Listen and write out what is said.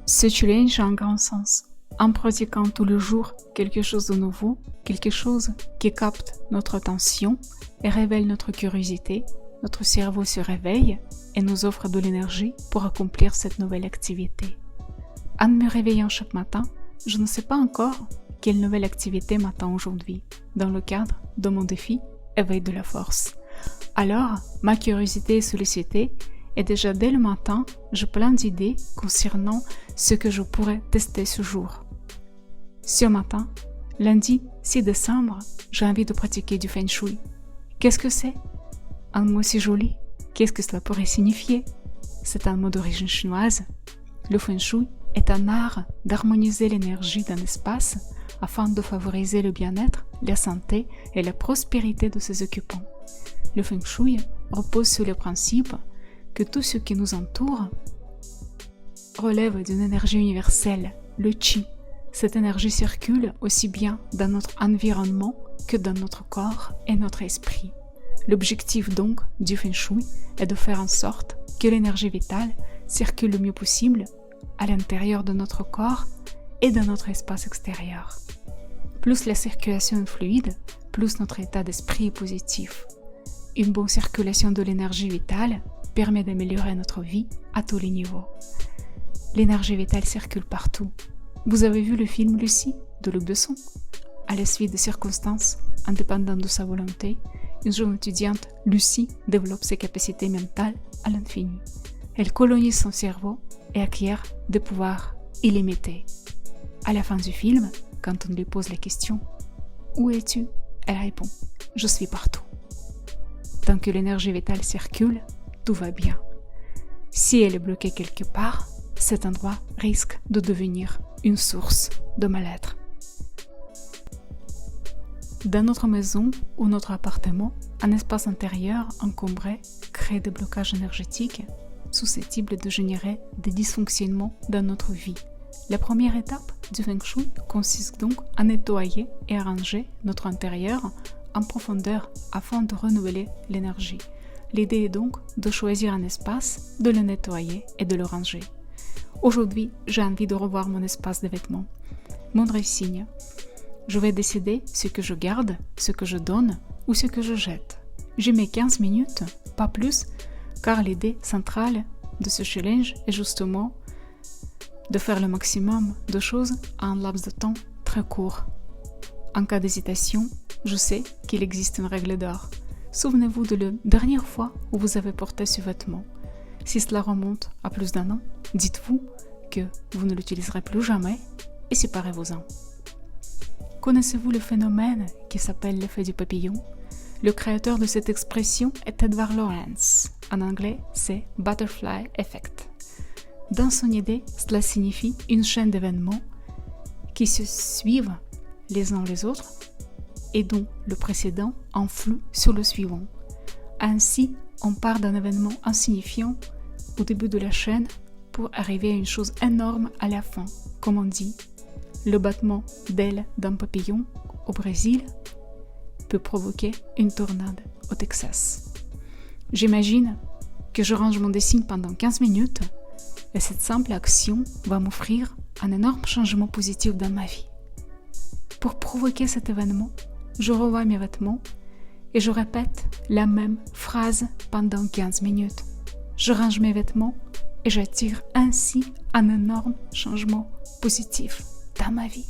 Ce challenge a un grand sens. En pratiquant tous les jours quelque chose de nouveau, quelque chose qui capte notre attention et révèle notre curiosité, notre cerveau se réveille et nous offre de l'énergie pour accomplir cette nouvelle activité. En me réveillant chaque matin, je ne sais pas encore quelle nouvelle activité m'attend aujourd'hui, dans le cadre de mon défi Éveil de la force. Alors, ma curiosité est sollicitée et déjà dès le matin, j'ai plein d'idées concernant ce que je pourrais tester ce jour. Ce matin, lundi 6 décembre, j'ai envie de pratiquer du Feng Shui. Qu'est-ce que c'est? Un mot si joli. Qu'est-ce que cela pourrait signifier? C'est un mot d'origine chinoise. Le Feng Shui est un art d'harmoniser l'énergie d'un espace afin de favoriser le bien-être, la santé et la prospérité de ses occupants. Le Feng Shui repose sur le principe que tout ce qui nous entoure relève d'une énergie universelle, le Qi. Cette énergie circule aussi bien dans notre environnement que dans notre corps et notre esprit. L'objectif donc du Feng Shui est de faire en sorte que l'énergie vitale circule le mieux possible à l'intérieur de notre corps et dans notre espace extérieur. Plus la circulation est fluide, plus notre état d'esprit est positif. Une bonne circulation de l'énergie vitale permet d'améliorer notre vie à tous les niveaux. L'énergie vitale circule partout. Vous avez vu le film Lucie de Luc Besson? À la suite de circonstances indépendantes de sa volonté, une jeune étudiante, Lucie, développe ses capacités mentales à l'infini. Elle colonise son cerveau et acquiert des pouvoirs illimités. À la fin du film, quand on lui pose la question « Où es-tu ?», elle répond « Je suis partout ». Tant que l'énergie vitale circule, tout va bien. Si elle est bloquée quelque part, cet endroit risque de devenir une source de mal-être. Dans notre maison ou notre appartement, un espace intérieur encombré crée des blocages énergétiques susceptibles de générer des dysfonctionnements dans notre vie. La première étape du Feng Shui consiste donc à nettoyer et arranger notre intérieur en profondeur afin de renouveler l'énergie. L'idée est donc de choisir un espace, de le nettoyer et de le ranger. Aujourd'hui, j'ai envie de revoir mon espace de vêtements, mon dressing. Je vais décider ce que je garde, ce que je donne ou ce que je jette. J'y mets 15 minutes, pas plus, car l'idée centrale de ce challenge est justement de faire le maximum de choses en un laps de temps très court. En cas d'hésitation, je sais qu'il existe une règle d'or. Souvenez-vous de la dernière fois où vous avez porté ce vêtement. Si cela remonte à plus d'un an, dites-vous que vous ne l'utiliserez plus jamais et séparez-vous-en. Connaissez-vous le phénomène qui s'appelle l'effet du papillon? Le créateur de cette expression est Edward Lorenz. En anglais, c'est Butterfly Effect. Dans son idée, cela signifie une chaîne d'événements qui se suivent les uns les autres et dont le précédent influe sur le suivant. Ainsi, on part d'un événement insignifiant au début de la chaîne pour arriver à une chose énorme à la fin. Comme on dit, le battement d'ailes d'un papillon au Brésil peut provoquer une tornade au Texas. J'imagine que je range mon dessin pendant 15 minutes et cette simple action va m'offrir un énorme changement positif dans ma vie. Pour provoquer cet événement, je revois mes vêtements et je répète la même phrase pendant 15 minutes. Je range mes vêtements et j'attire ainsi un énorme changement positif dans ma vie.